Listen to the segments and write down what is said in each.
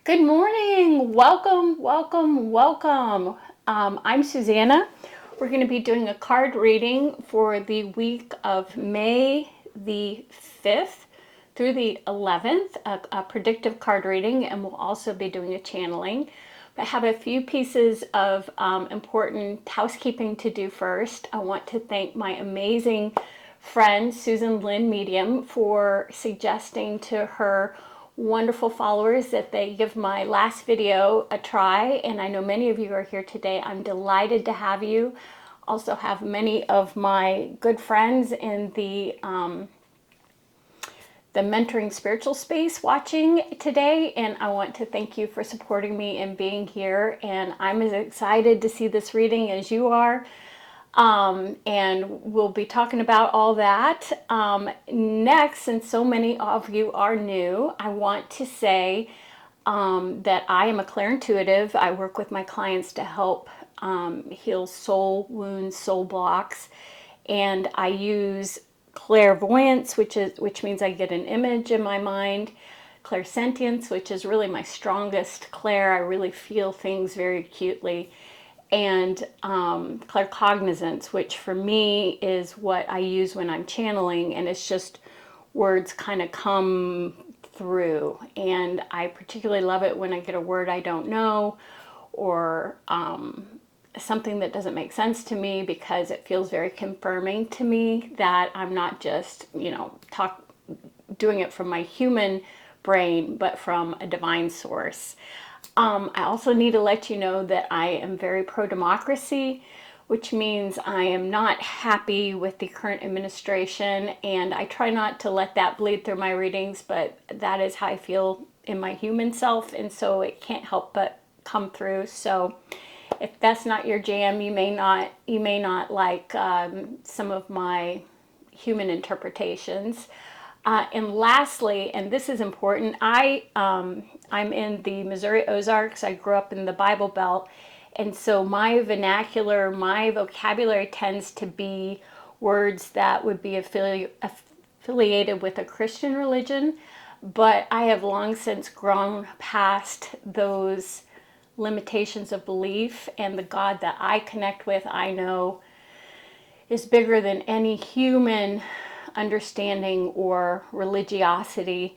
Good morning. Welcome, welcome, welcome. I'm Susannah. We're going to be doing a card reading for the week of May the 5th through the 11th, a predictive card reading, and we'll also be doing a channeling. But I have a few pieces of important housekeeping to do first. I want to thank my amazing friend, Susan Lynn Medium, for suggesting to her wonderful followers that they give my last video a try, and I know many of you are here today. I'm delighted to have you. Also have many of my good friends in the mentoring spiritual space watching today, and I want to thank you for supporting me and being here, and I'm as excited to see this reading as you are. And we'll be talking about all that. Next, since so many of you are new, I want to say that I am a Clair-Intuitive. I work with my clients to help heal soul wounds, soul blocks, and I use clairvoyance, which means I get an image in my mind. Clairsentience, which is really my strongest clair. I really feel things very acutely, and claircognizance, which for me is what I use when I'm channeling, and it's just words kind of come through. And I particularly love it when I get a word I don't know, or something that doesn't make sense to me, because it feels very confirming to me that I'm not just, doing it from my human brain, but from a divine source. I also need to let you know that I am very pro-democracy, which means I am not happy with the current administration, and I try not to let that bleed through my readings, but that is how I feel in my human self, and so it can't help but come through. So if that's not your jam, you may not like some of my human interpretations. And lastly, and this is important, I'm in the Missouri Ozarks. I grew up in the Bible Belt, and so my vernacular, my vocabulary tends to be words that would be affiliated with a Christian religion, but I have long since grown past those limitations of belief, and the God that I connect with, I know, is bigger than any human understanding or religiosity.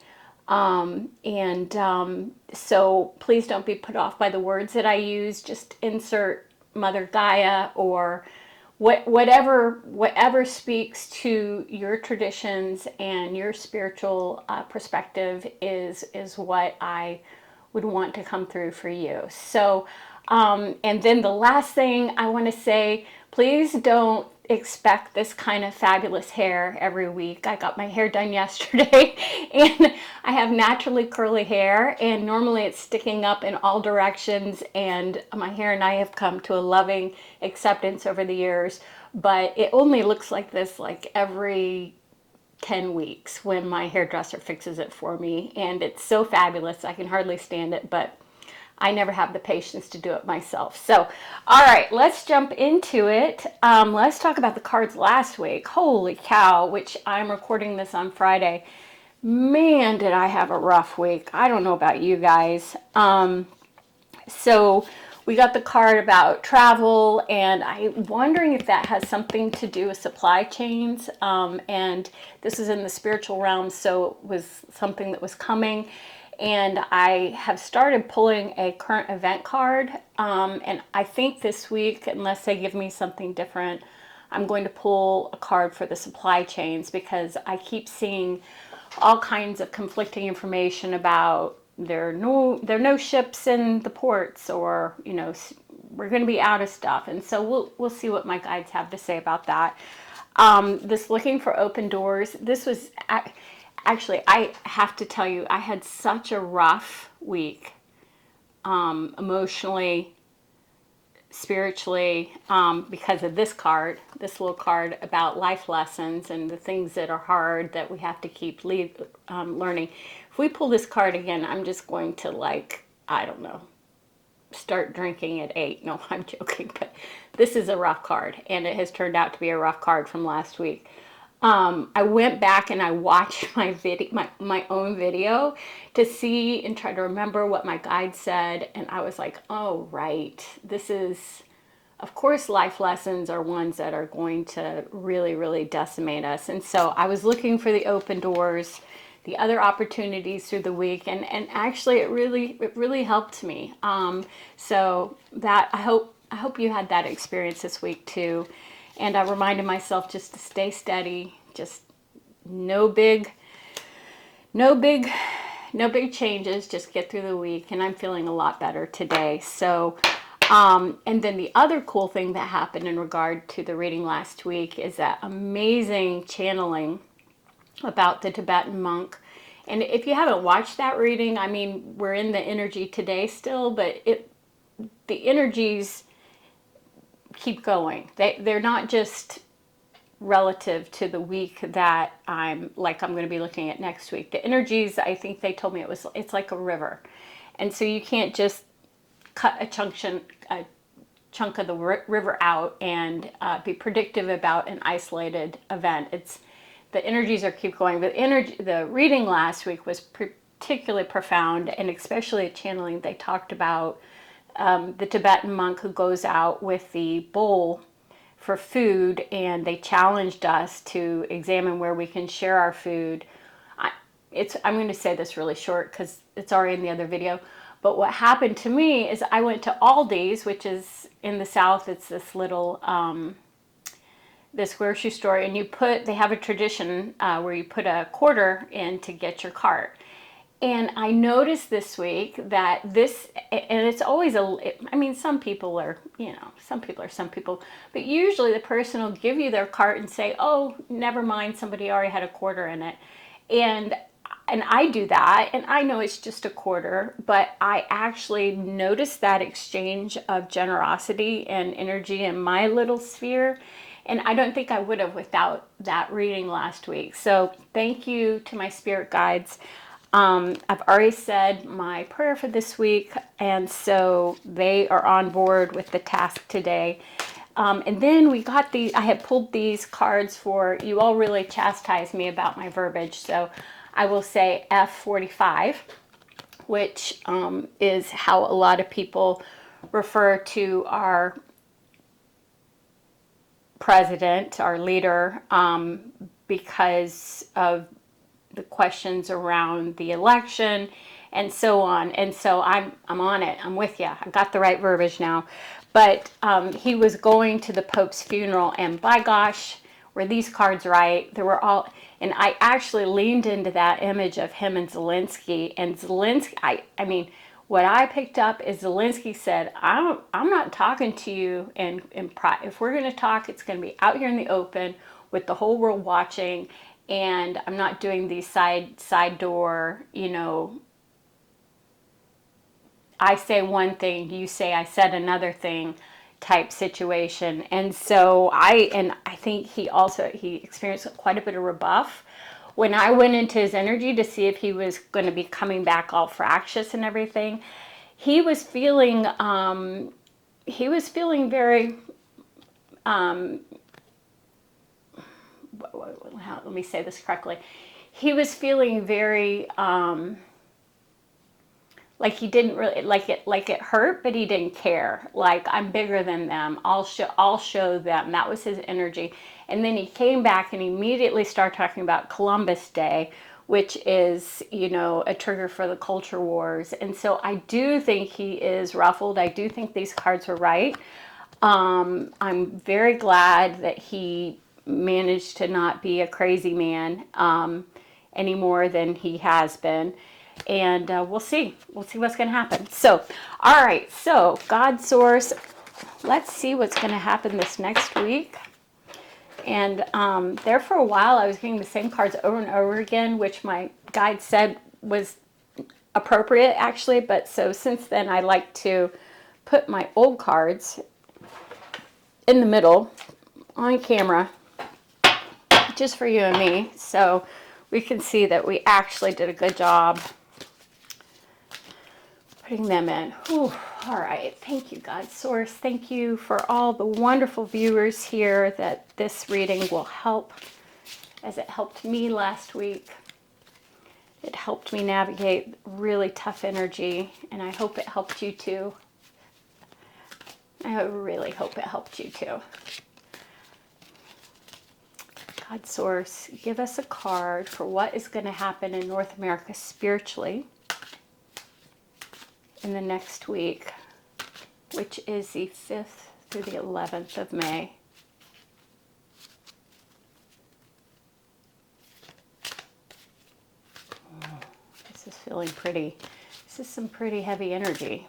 So please don't be put off by the words that I use. Just insert Mother Gaia or whatever speaks to your traditions and your spiritual perspective is what I would want to come through for you. So, and then the last thing I want to say, please don't expect this kind of fabulous hair every week. I got my hair done yesterday and I have naturally curly hair, and normally it's sticking up in all directions, and my hair and I have come to a loving acceptance over the years, but it only looks like this like every 10 weeks when my hairdresser fixes it for me, and it's so fabulous. I can hardly stand it, but I never have the patience to do it myself. So, all right, let's jump into it. Let's talk about the cards last week. Holy cow, which I'm recording this on Friday. Man, did I have a rough week. I don't know about you guys. So we got the card about travel, and I'm wondering if that has something to do with supply chains. And this is in the spiritual realm, so it was something that was coming. And I have started pulling a current event card. And I think this week, unless they give me something different, I'm going to pull a card for the supply chains, because I keep seeing all kinds of conflicting information about there are no ships in the ports, or we're going to be out of stuff. And so we'll see what my guides have to say about that. This looking for open doors. This was actually, I have to tell you, I had such a rough week, emotionally, spiritually, because of this card, this little card about life lessons and the things that are hard that we have to keep learning. If we pull this card again, I'm just going to, I don't know, start drinking at 8. No, I'm joking, but this is a rough card, and it has turned out to be a rough card from last week. I went back and I watched my video, my own video, to see and try to remember what my guide said. And I was like, oh, right. This is, of course, life lessons are ones that are going to really, really decimate us. And so I was looking for the open doors, the other opportunities through the week. And actually it really helped me. So that I hope you had that experience this week too. And I reminded myself just to stay steady, just no big changes, just get through the week. And I'm feeling a lot better today. So, and then the other cool thing that happened in regard to the reading last week is that amazing channeling about the Tibetan monk. And if you haven't watched that reading, I mean, we're in the energy today still, but the energies keep going. They're not just relative to the week that I'm going to be looking at next week. The energies, I think they told me it's like a river. And so you can't just cut a chunk of the river out and be predictive about an isolated event. The energies are keep going. But the reading last week was particularly profound, and especially channeling. They talked about the Tibetan monk who goes out with the bowl for food, and they challenged us to examine where we can share our food. I'm going to say this really short because it's already in the other video. But what happened to me is I went to Aldi's, which is in the South. It's this little this grocery store, and they have a tradition where you put a quarter in to get your cart. And I noticed this week that and it's always some people are, some people, but usually the person will give you their cart and say, oh, never mind, somebody already had a quarter in it. And I do that, and I know it's just a quarter, but I actually noticed that exchange of generosity and energy in my little sphere. And I don't think I would have without that reading last week. So thank you to my spirit guides. I've already said my prayer for this week, and so they are on board with the task today. And then I had pulled these cards for, you all really chastised me about my verbiage, so I will say F45, which is how a lot of people refer to our president, our leader, because of the questions around the election and so on. And so I'm on it. I'm with you. I got the right verbiage now. But he was going to the Pope's funeral, and by gosh, were these cards right? There were all, and I actually leaned into that image of him and Zelensky. And Zelensky, I mean, what I picked up is Zelensky said, I'm not talking to you in private. If we're going to talk, it's going to be out here in the open with the whole world watching. And I'm not doing these side door, I say one thing, you say I said another thing type situation. And so I think he experienced quite a bit of rebuff. When I went into his energy to see if he was going to be coming back all fractious and everything, he was feeling very, let me say this correctly. He was feeling very, like he didn't really like it hurt, but he didn't care. Like, I'm bigger than them. I'll show them. That was his energy. And then he came back and immediately started talking about Columbus Day, which is, a trigger for the culture wars. And so I do think he is ruffled. I do think these cards were right. I'm very glad that he managed to not be a crazy man any more than he has been. And we'll see what's going to happen. So, all right. So, God source, let's see what's going to happen this next week. And there for a while, I was getting the same cards over and over again, which my guide said was appropriate, actually. But so since then, I like to put my old cards in the middle on camera, just for you and me, so we can see that we actually did a good job putting them in. Whew. All right. Thank you, God Source. Thank you for all the wonderful viewers here that this reading will help as it helped me last week. It helped me navigate really tough energy, and I hope it helped you too. I really hope it helped you too. God Source, give us a card for what is going to happen in North America spiritually in the next week, which is the 5th through the 11th of May. Oh, this is feeling pretty. This is some pretty heavy energy.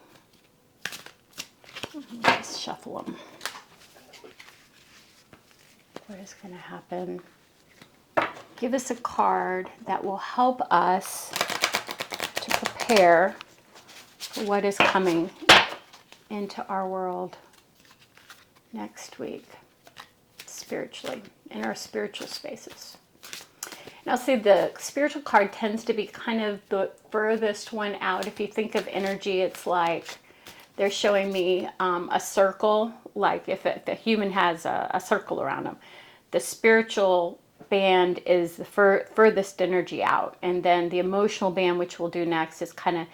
Let's shuffle them. What is going to happen? Give us a card that will help us to prepare for what is coming into our world next week, spiritually, in our spiritual spaces. And I'll say the spiritual card tends to be kind of the furthest one out. If you think of energy, it's like they're showing me a circle, like if a human has a circle around them. The spiritual band is the furthest energy out. And then the emotional band, which we'll do next, is kind of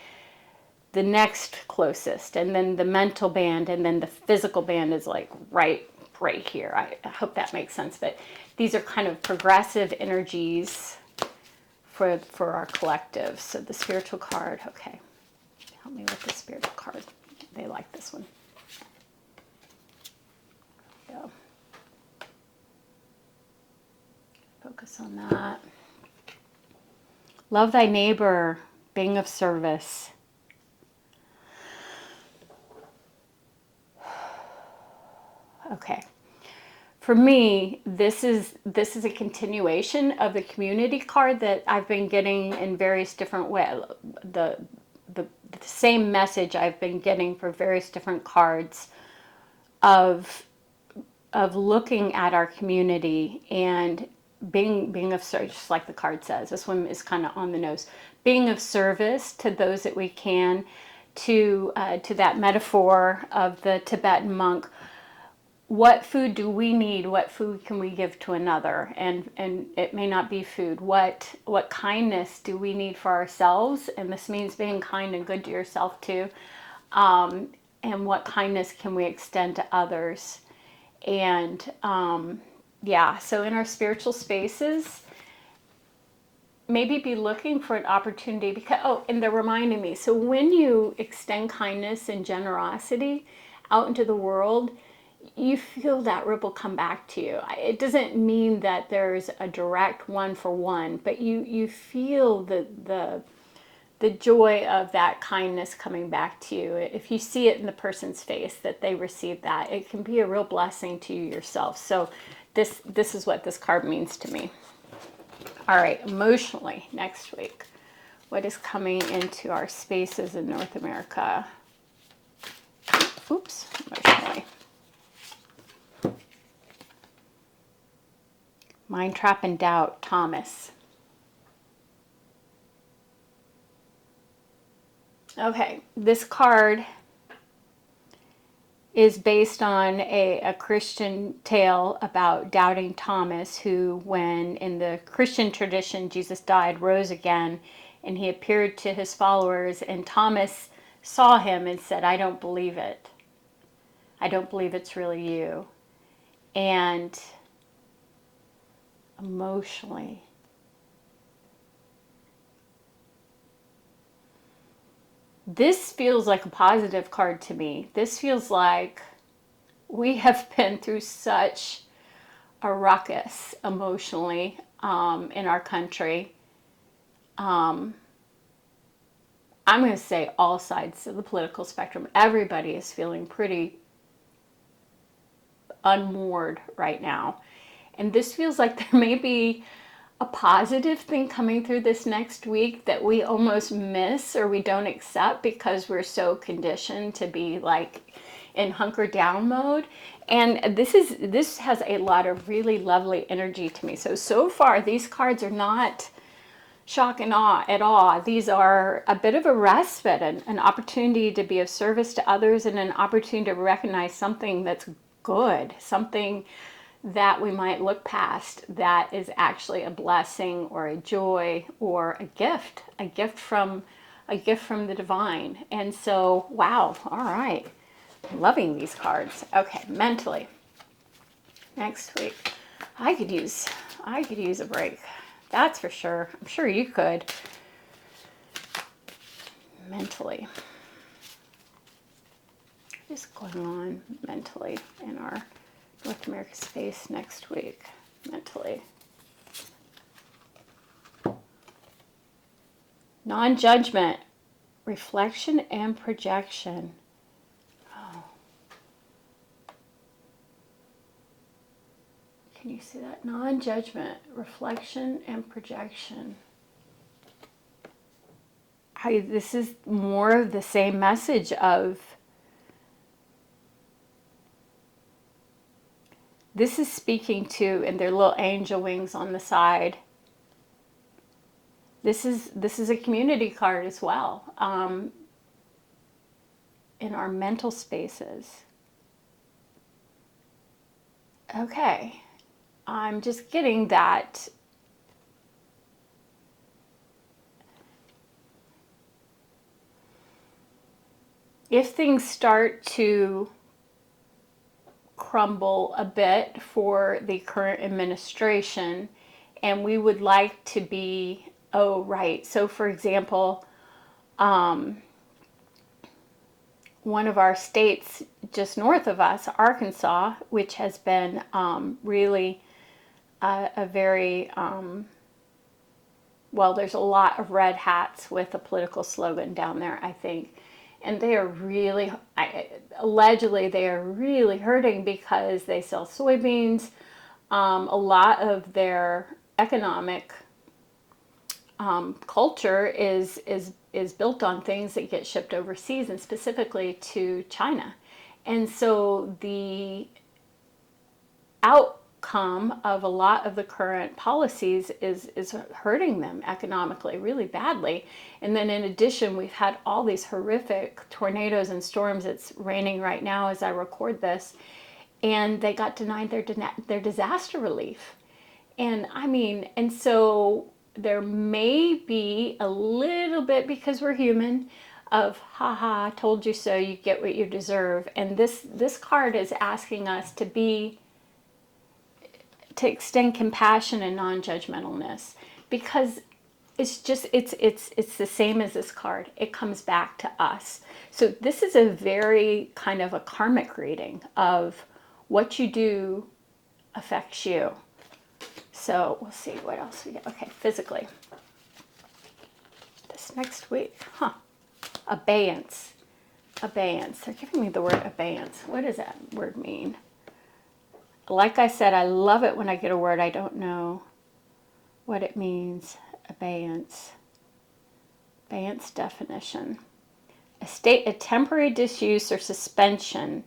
the next closest. And then the mental band, and then the physical band is like right here. I hope that makes sense. But these are kind of progressive energies for our collective. So the spiritual card, okay. Help me with the spiritual card. They like this one. Yeah. Focus on that. Love thy neighbor, being of service. Okay. For me, this is a continuation of the community card that I've been getting in various different ways. The same message I've been getting for various different cards of looking at our community and being of service, just like the card says. This one is kind of on the nose. Being of service to those that we can, to that metaphor of the Tibetan monk. What food do we need? What food can we give to another? And it may not be food. What kindness do we need for ourselves? And this means being kind and good to yourself too. And what kindness can we extend to others? And yeah, so in our spiritual spaces, maybe be looking for an opportunity because, oh, and they're reminding me. So when you extend kindness and generosity out into the world, you feel that ripple come back to you. It doesn't mean that there's a direct one-for-one, but you feel the joy of that kindness coming back to you. If you see it in the person's face that they receive that, it can be a real blessing to you yourself. So this is what this card means to me. All right, emotionally, next week. What is coming into our spaces in North America? Oops, emotionally. Mind Trap and Doubt, Thomas. Okay, this card is based on a Christian tale about doubting Thomas, who, when in the Christian tradition Jesus died, rose again, and he appeared to his followers, and Thomas saw him and said, I don't believe it. I don't believe it's really you. And emotionally, this feels like a positive card to me. This feels like we have been through such a ruckus emotionally in our country. I'm going to say all sides of the political spectrum. Everybody is feeling pretty unmoored right now. And this feels like there may be a positive thing coming through this next week that we almost miss or we don't accept because we're so conditioned to be like in hunker down mode. And this has a lot of really lovely energy to me. So far, these cards are not shock and awe at all. These are a bit of a respite, an opportunity to be of service to others, and an opportunity to recognize something that's good, something that we might look past that is actually a blessing or a joy or a gift from the divine. And so, wow, all right. Loving these cards. Okay, mentally. Next week. I could use a break. That's for sure. I'm sure you could. Mentally. What's going on mentally in our North America space next week? Mentally. Non-judgment, reflection and projection. Oh. Can you see that? Non-judgment, reflection and projection. This is more of the same message of, this is speaking to, and their little angel wings on the side. This is a community card as well, in our mental spaces. Okay, I'm just getting that if things start to crumble a bit for the current administration, and we would like to be, oh, right. So, for example, one of our states just north of us, Arkansas, which has been really a very, well, there's a lot of red hats with a political slogan down there, I think. And they are really, allegedly, they are really hurting because they sell soybeans. A lot of their economic culture is built on things that get shipped overseas, and specifically to China. And so the outcome of a lot of the current policies is hurting them economically really badly. And then in addition, we've had all these horrific tornadoes and storms. It's raining right now as I record this, and they got denied their disaster relief. And I mean, and so there may be a little bit, because we're human, of haha, told you so, you get what you deserve. And this card is asking us to extend compassion and non-judgmentalness, because it's the same as this card. It comes back to us. So this is a very kind of a karmic reading of what you do affects you. So we'll see what else we get. Okay, physically. This next week, abeyance. Abeyance. They're giving me the word abeyance. What does that word mean? Like I said, I love it when I get a word I don't know what it means. Abeyance. Abeyance definition. A temporary disuse or suspension.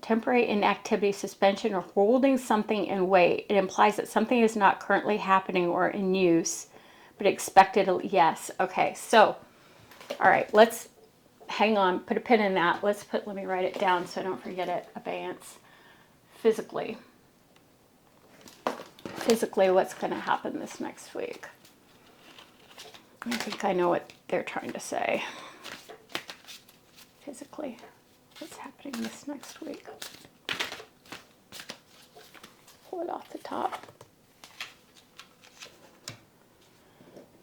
Temporary inactivity, suspension, or holding something in wait. It implies that something is not currently happening or in use, but expected. Yes. Okay. So, all right. Let's hang on. Put a pin in that. Let me write it down so I don't forget it. Abeyance. Physically. Physically, what's going to happen this next week? I think I know what they're trying to say. Physically. What's happening this next week? Pull it off the top.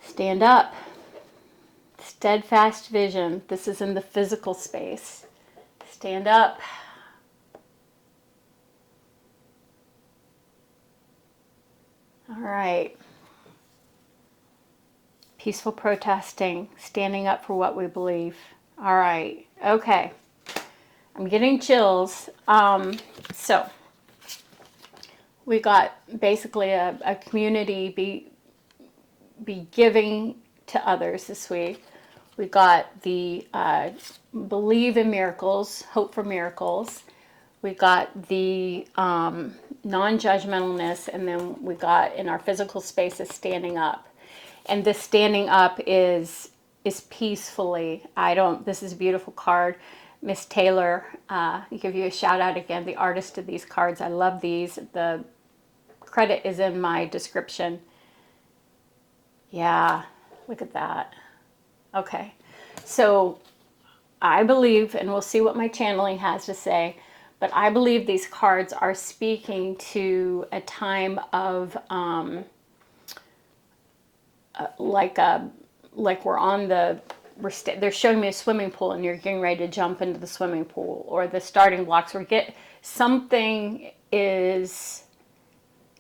Stand up. Steadfast vision. This is in the physical space. Stand up. All right. Peaceful protesting. Standing up for what we believe. All right. Okay. I'm getting chills. So we got basically a community be giving to others this week. We got the believe in miracles, hope for miracles. We got the non-judgmentalness, and then we got in our physical spaces standing up. And this standing up is peacefully. This is a beautiful card. Miss Taylor, give you a shout out again, the artist of these cards. I love these. The credit is in my description. Yeah, look at that. Okay, so I believe, and we'll see what my channeling has to say, but I believe these cards are speaking to a time of like we're on the they're showing me a swimming pool and you're getting ready to jump into the swimming pool, or the starting blocks. Something is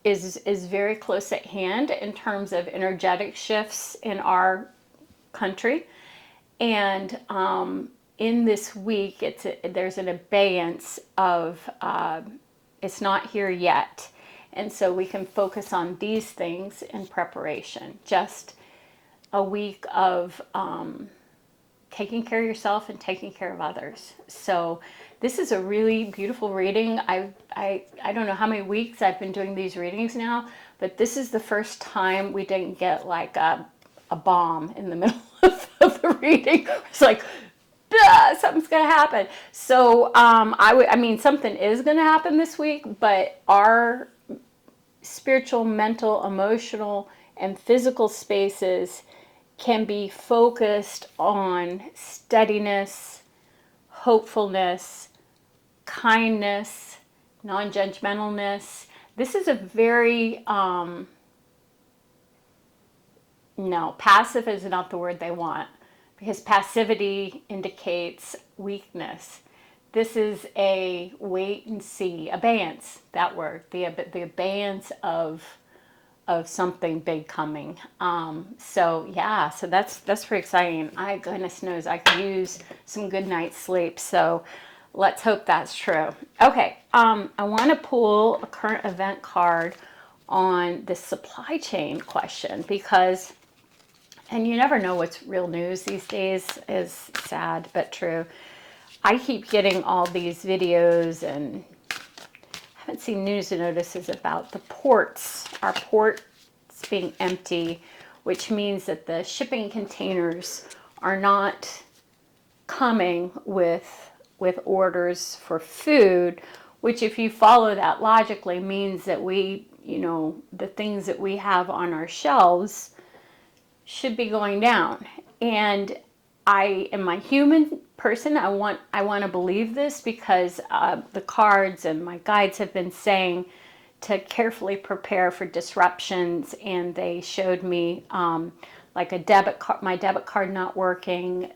very close at hand in terms of energetic shifts in our country, and in this week there's an abeyance of it's not here yet, and so we can focus on these things in preparation. Just a week of taking care of yourself and taking care of others. So this is a really beautiful reading. I don't know how many weeks I've been doing these readings now, but this is the first time we didn't get like a bomb in the middle of the reading. It's like, something's gonna happen. So I mean, something is gonna happen this week, but our spiritual, mental, emotional, and physical spaces can be focused on steadiness, hopefulness, kindness, non-judgmentalness. This is a very, no, passive is not the word they want, because passivity indicates weakness. This is a wait and see, abeyance, that word, the abeyance of something big coming. So yeah, so that's pretty exciting. Goodness knows I could use some good night's sleep. So let's hope that's true. Okay, I want to pull a current event card on the supply chain question, because, and you never know what's real news these days, is sad but true. I keep getting all these videos, and I haven't seen news notices about the ports, our ports being empty, which means that the shipping containers are not coming with orders for food, which, if you follow that logically, means that we, the things that we have on our shelves should be going down. And I am a human person. I want to believe this, because the cards and my guides have been saying to carefully prepare for disruptions, and they showed me like a debit card, my debit card not working,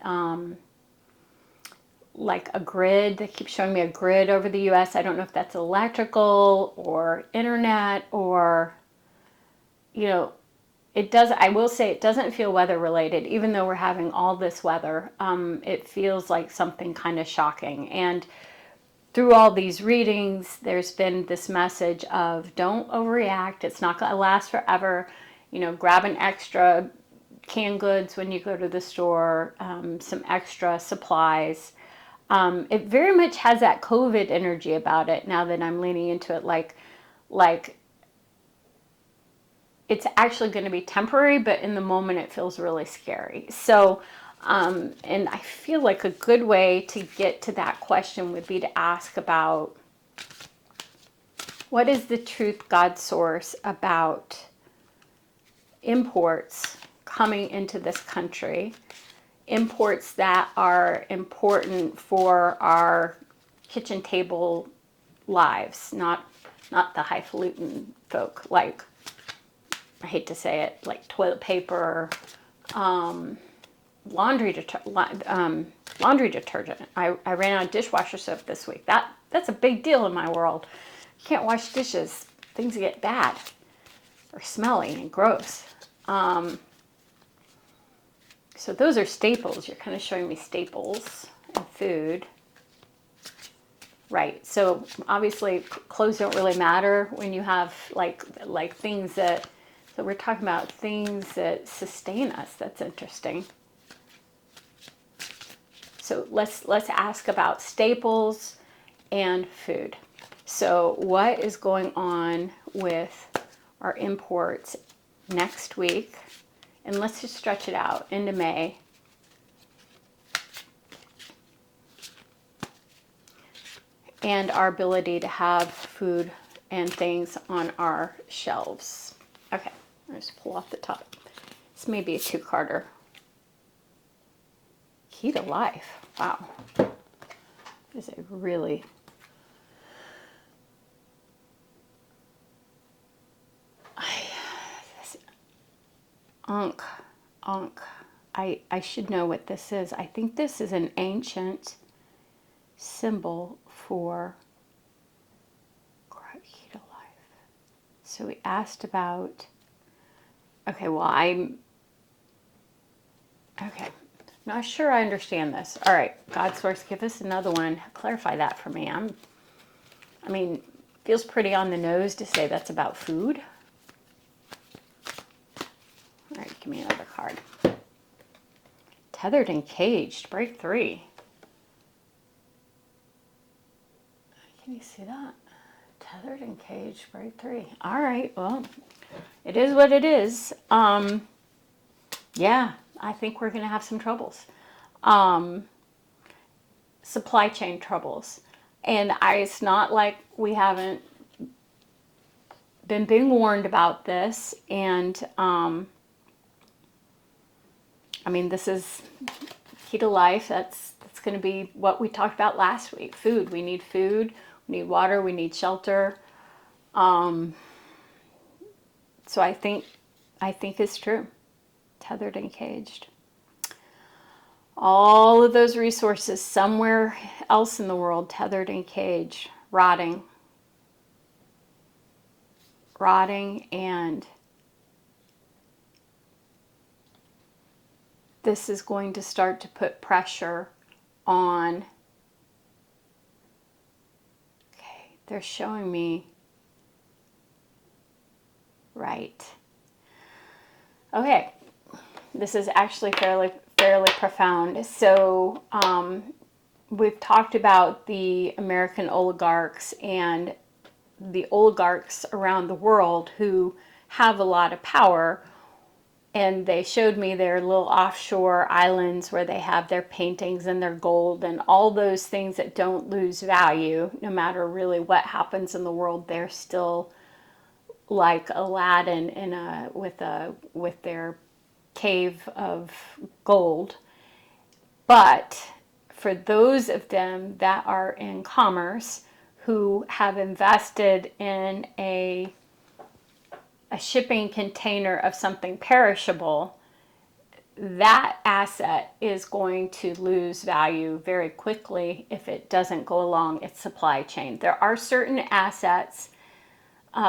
like a grid. They keep showing me a grid over the U.S. I don't know if that's electrical or internet, or it does. I will say it doesn't feel weather related, even though we're having all this weather. It feels like something kind of shocking. And through all these readings, there's been this message of don't overreact. It's not going to last forever. Grab an extra canned goods when you go to the store, some extra supplies. It very much has that COVID energy about it, now that I'm leaning into it, like it's actually going to be temporary, but in the moment it feels really scary. So, and I feel like a good way to get to that question would be to ask about, what is the truth, God source, about imports coming into this country? Imports that are important for our kitchen table lives, not the highfalutin folk, like, I hate to say it, like toilet paper, laundry detergent. I ran out of dishwasher soap this week. That's a big deal in my world. You can't wash dishes. Things get bad or smelly and gross. So those are staples. You're kind of showing me staples and food. Right. So obviously clothes don't really matter when you have like things that, so we're talking about things that sustain us. That's interesting. So let's ask about staples and food. So what is going on with our imports next week? And let's just stretch it out into May. and our ability to have food and things on our shelves. Okay, I'll just pull off the top. This may be a two-carder. Key to life. Wow. This is a really... Ankh. I should know what this is. I think this is an ancient symbol for key to life. So we asked about... Okay, well, okay. Not sure I understand this. All right, God Source, give us another one. Clarify that for me. I mean, feels pretty on the nose to say that's about food. All right, give me another card. Tethered and caged, break 3. Can you see that? Tethered and caged, break 3. All right, well, it is what it is. Yeah, I think we're going to have some troubles. Supply chain troubles. And it's not like we haven't been being warned about this. And, I mean, this is key to life. That's going to be what we talked about last week. Food. We need food. We need water. We need shelter. So I think it's true. Tethered and caged. All of those resources somewhere else in the world, tethered and caged, rotting, and this is going to start to put pressure on... Okay, they're showing me... Right. Okay, this is actually fairly profound. So we've talked about the American oligarchs and the oligarchs around the world who have a lot of power, and they showed me their little offshore islands where they have their paintings and their gold and all those things that don't lose value no matter really what happens in the world. They're still like Aladdin with their cave of gold. But for those of them that are in commerce who have invested in a shipping container of something perishable, that asset is going to lose value very quickly if it doesn't go along its supply chain. There are certain assets,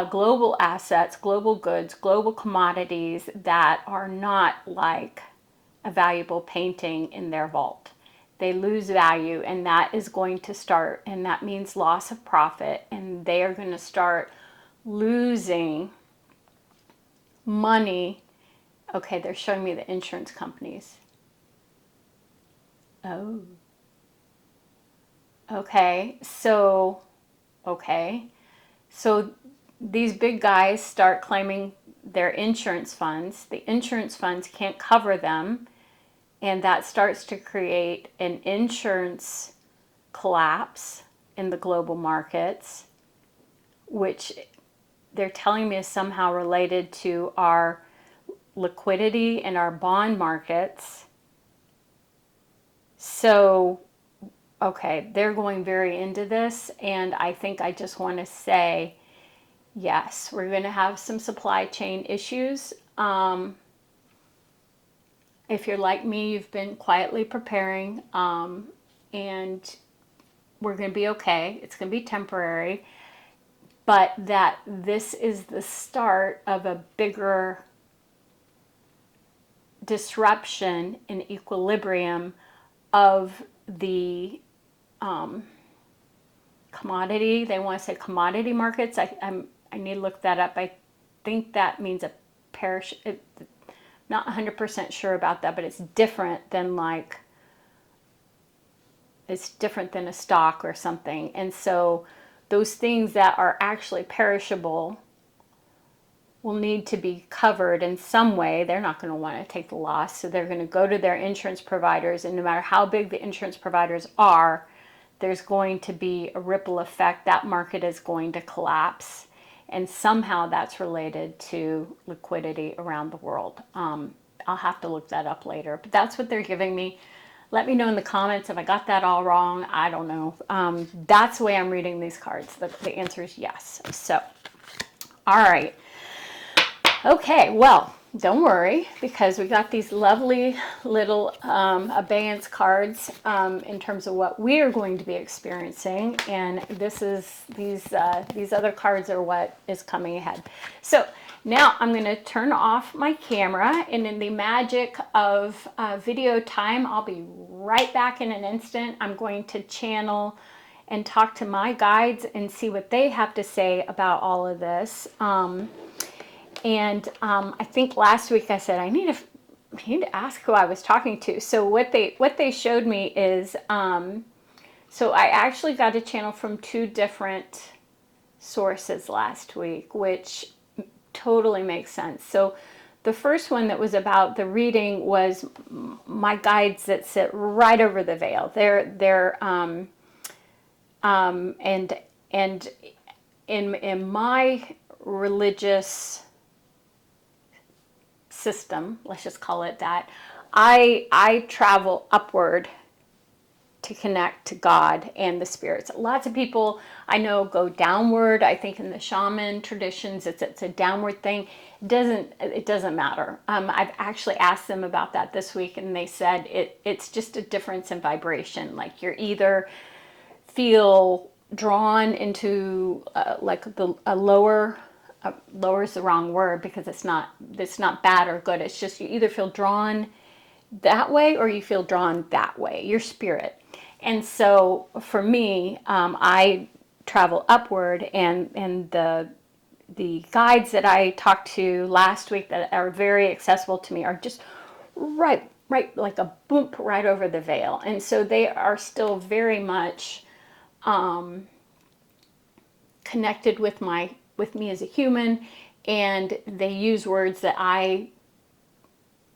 global assets, global goods, global commodities that are not like a valuable painting in their vault. They lose value, and that is going to start, and that means loss of profit, and they are going to start losing money. Okay, they're showing me the insurance companies. Oh. Okay, so these big guys start claiming their insurance funds. The insurance funds can't cover them, and that starts to create an insurance collapse in the global markets, which they're telling me is somehow related to our liquidity in our bond markets. So, okay, they're going very into this, and I think I just want to say, yes, we're going to have some supply chain issues. If you're like me, you've been quietly preparing, and we're going to be okay. It's going to be temporary, but that this is the start of a bigger disruption in equilibrium of the commodity. They want to say commodity markets. I need to look that up. I think that means a not 100% sure about that, but it's different than a stock or something. And so those things that are actually perishable will need to be covered in some way. They're not going to want to take the loss, so they're going to go to their insurance providers, and no matter how big the insurance providers are, there's going to be a ripple effect. That market is going to collapse. And somehow that's related to liquidity around the world. I'll have to look that up later. But that's what they're giving me. Let me know in the comments if I got that all wrong. I don't know. That's the way I'm reading these cards. The answer is yes. So, all right. Okay, well, don't worry, because we got these lovely little abeyance cards in terms of what we are going to be experiencing, and these other cards are what is coming ahead. So now I'm going to turn off my camera, and in the magic of video time, I'll be right back in an instant. I'm going to channel and talk to my guides and see what they have to say about all of this. I think last week I said I need to ask who I was talking to. So what they showed me is, so I actually got a channel from 2 different sources last week, which totally makes sense. So the first one that was about the reading was my guides that sit right over the veil. They're and in my religious system, let's just call it that, I travel upward to connect to God and the spirits. Lots of people I know go downward. I think in the shaman traditions it's a downward thing. It doesn't matter. I've actually asked them about that this week, and they said it's just a difference in vibration. Like you're either feel drawn into a lower, lower is the wrong word because it's not bad or good. It's just you either feel drawn that way or you feel drawn that way, your spirit. And so for me, I travel upward, and the guides that I talked to last week that are very accessible to me are just right like a boom right over the veil. And so they are still very much connected with me as a human, and they use words that I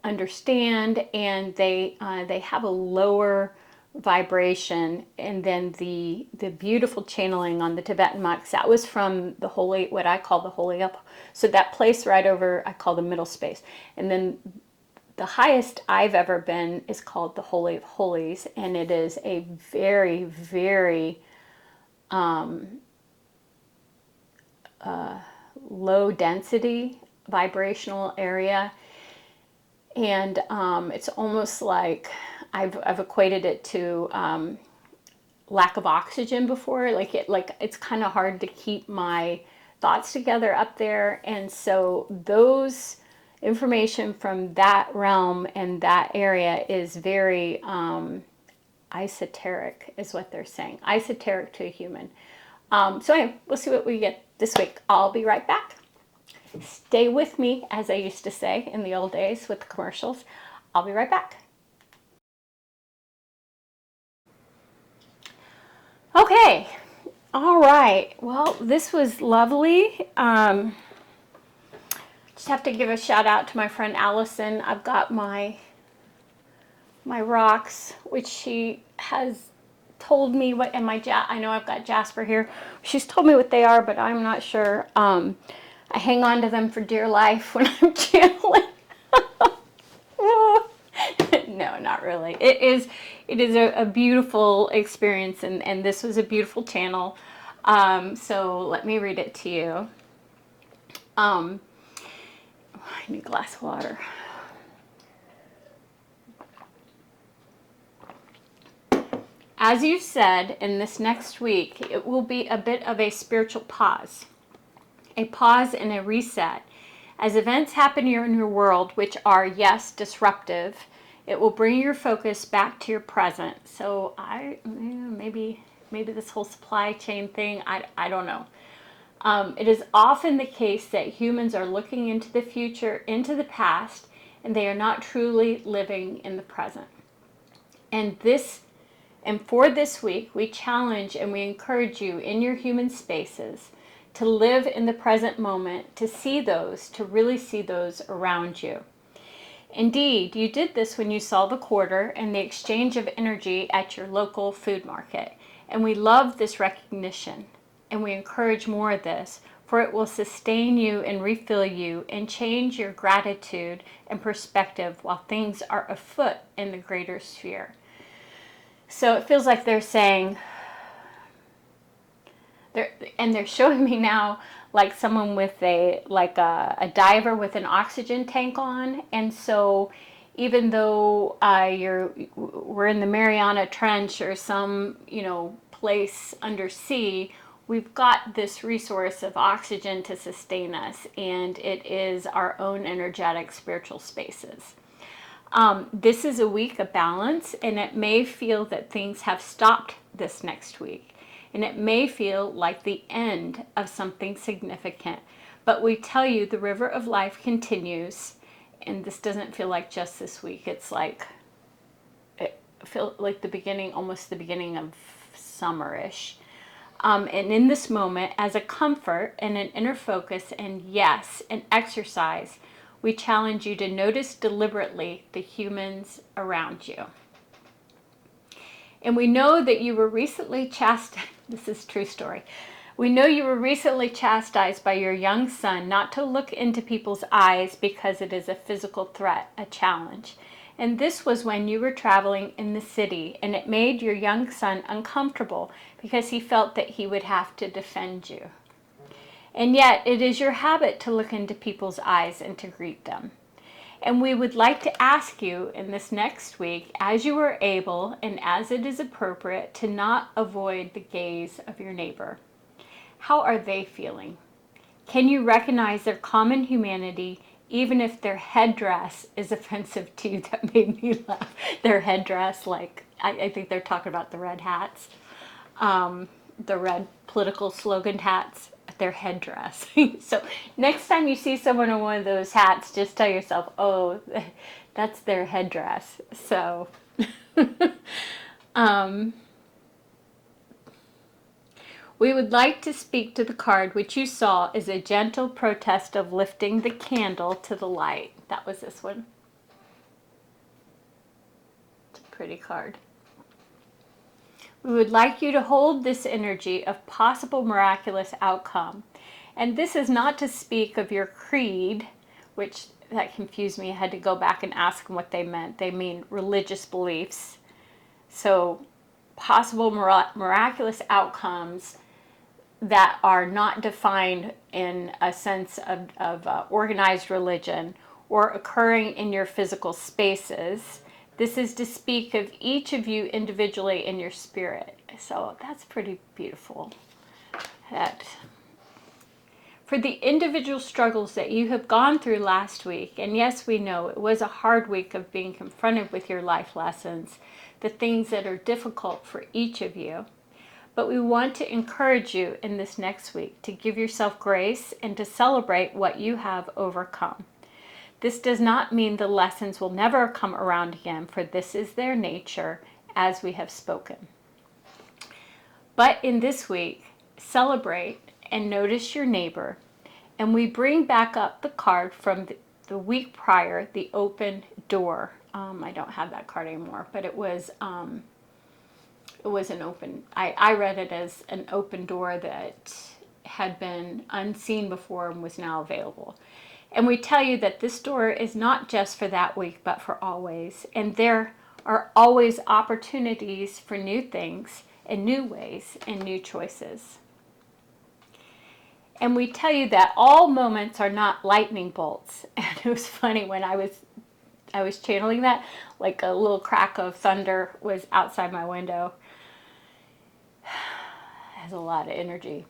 understand, and they have a lower vibration. And then the beautiful channeling on the Tibetan monks, that was from the holy, what I call the holy up, so that place right over, I call the middle space. And then the highest I've ever been is called the Holy of Holies, and it is a very, very low density vibrational area. And it's almost like I've equated it to lack of oxygen before. Like it's kind of hard to keep my thoughts together up there. And so those information from that realm and that area is very esoteric, is what they're saying. Esoteric to a human. So anyway, we'll see what we get this week. I'll be right back. Stay with me, as I used to say in the old days with the commercials. I'll be right back. Okay. All right. Well, this was lovely. Just have to give a shout out to my friend Allison. I've got my rocks, which she has told me what, and I know I've got Jasper here. She's told me what they are, but I'm not sure. I hang on to them for dear life when I'm channeling. No, not really. It is a beautiful experience, and this was a beautiful channel. So let me read it to you. I need a glass of water. As you said, in this next week, it will be a bit of a spiritual pause. A pause and a reset. As events happen here in your world, which are, yes, disruptive, it will bring your focus back to your present. So maybe this whole supply chain thing, I don't know. It is often the case that humans are looking into the future, into the past, and they are not truly living in the present. And for this week, we challenge and we encourage you in your human spaces to live in the present moment, to really see those around you. Indeed, you did this when you saw the quarter and the exchange of energy at your local food market. And we love this recognition, and we encourage more of this, for it will sustain you and refill you and change your gratitude and perspective while things are afoot in the greater sphere. So it feels like they're saying, they're showing me now like someone with a diver with an oxygen tank on. And so even though we're in the Mariana Trench or some place under sea, we've got this resource of oxygen to sustain us, and it is our own energetic spiritual spaces. This is a week of balance, and it may feel that things have stopped this next week. And it may feel like the end of something significant. But we tell you the river of life continues. And this doesn't feel like just this week. It feels like the beginning, almost the beginning of summerish. And in this moment, as a comfort and an inner focus, and yes, an exercise, we challenge you to notice deliberately the humans around you. And we know that you were recently chastised. This is a true story. We know you were recently chastised by your young son not to look into people's eyes because it is a physical threat, a challenge. And this was when you were traveling in the city, and it made your young son uncomfortable because he felt that he would have to defend you. And yet it is your habit to look into people's eyes and to greet them. And we would like to ask you in this next week, as you are able and as it is appropriate, to not avoid the gaze of your neighbor. How are they feeling? Can you recognize their common humanity, even if their headdress is offensive to you? That made me laugh. Their headdress, like, I think they're talking about the red hats, the red political slogan hats. Their headdress. So next time you see someone in one of those hats, just tell yourself, oh, that's their headdress. So we would like to speak to the card, which you saw is a gentle protest of lifting the candle to the light. That was this one. It's a pretty card. We would like you to hold this energy of possible miraculous outcome. And this is not to speak of your creed, which that confused me. I had to go back and ask them what they meant. They mean religious beliefs. So possible miraculous outcomes that are not defined in a sense of organized religion or occurring in your physical spaces. This is to speak of each of you individually in your spirit. So that's pretty beautiful. For the individual struggles that you have gone through last week, and yes, we know it was a hard week of being confronted with your life lessons, the things that are difficult for each of you. But we want to encourage you in this next week to give yourself grace and to celebrate what you have overcome. This does not mean the lessons will never come around again, for this is their nature, as we have spoken. But in this week, celebrate and notice your neighbor. And we bring back up the card from the week prior, the open door. I don't have that card anymore, but it was an open, I read it as an open door that had been unseen before and was now available. And we tell you that this door is not just for that week, but for always. And there are always opportunities for new things and new ways and new choices. And we tell you that all moments are not lightning bolts. And it was funny when I was channeling that, like a little crack of thunder was outside my window. It has a lot of energy.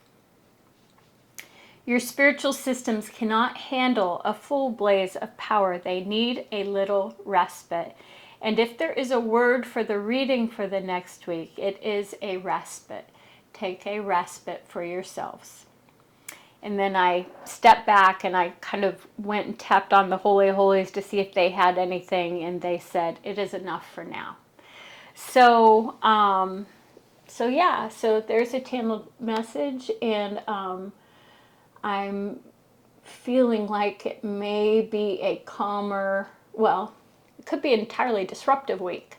Your spiritual systems cannot handle a full blaze of power. They need a little respite. And if there is a word for the reading for the next week, it is a respite. Take a respite for yourselves. And then I stepped back and I kind of went and tapped on the Holy of Holies to see if they had anything, and they said, it is enough for now. So, so there's a channeled message, and I'm feeling like it may be a calmer, well, it could be an entirely disruptive week,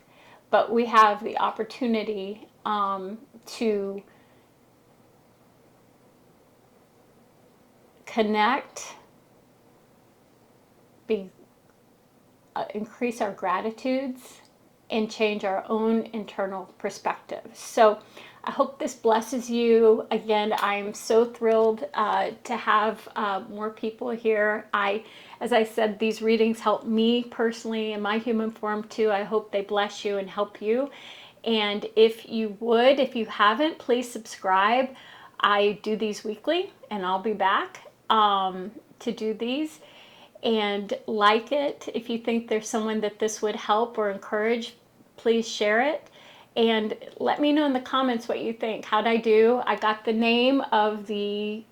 but we have the opportunity to connect, increase our gratitudes, and change our own internal perspective. So I hope this blesses you. Again, I'm so thrilled to have more people here. As I said, these readings help me personally in my human form too. I hope they bless you and help you. And if you haven't, please subscribe. I do these weekly, and I'll be back to do these. And like it. If you think there's someone that this would help or encourage, please share it. And let me know in the comments what you think. How'd I do? I got the name of the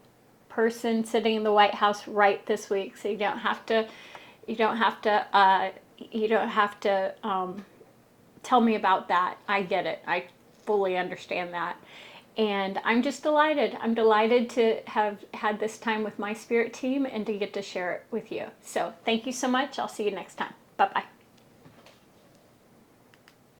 person sitting in the White House right this week, so you don't have to tell me about that. I get it. I fully understand that. And I'm just delighted. I'm delighted to have had this time with my spirit team and to get to share it with you. So thank you so much. I'll see you next time. Bye-bye.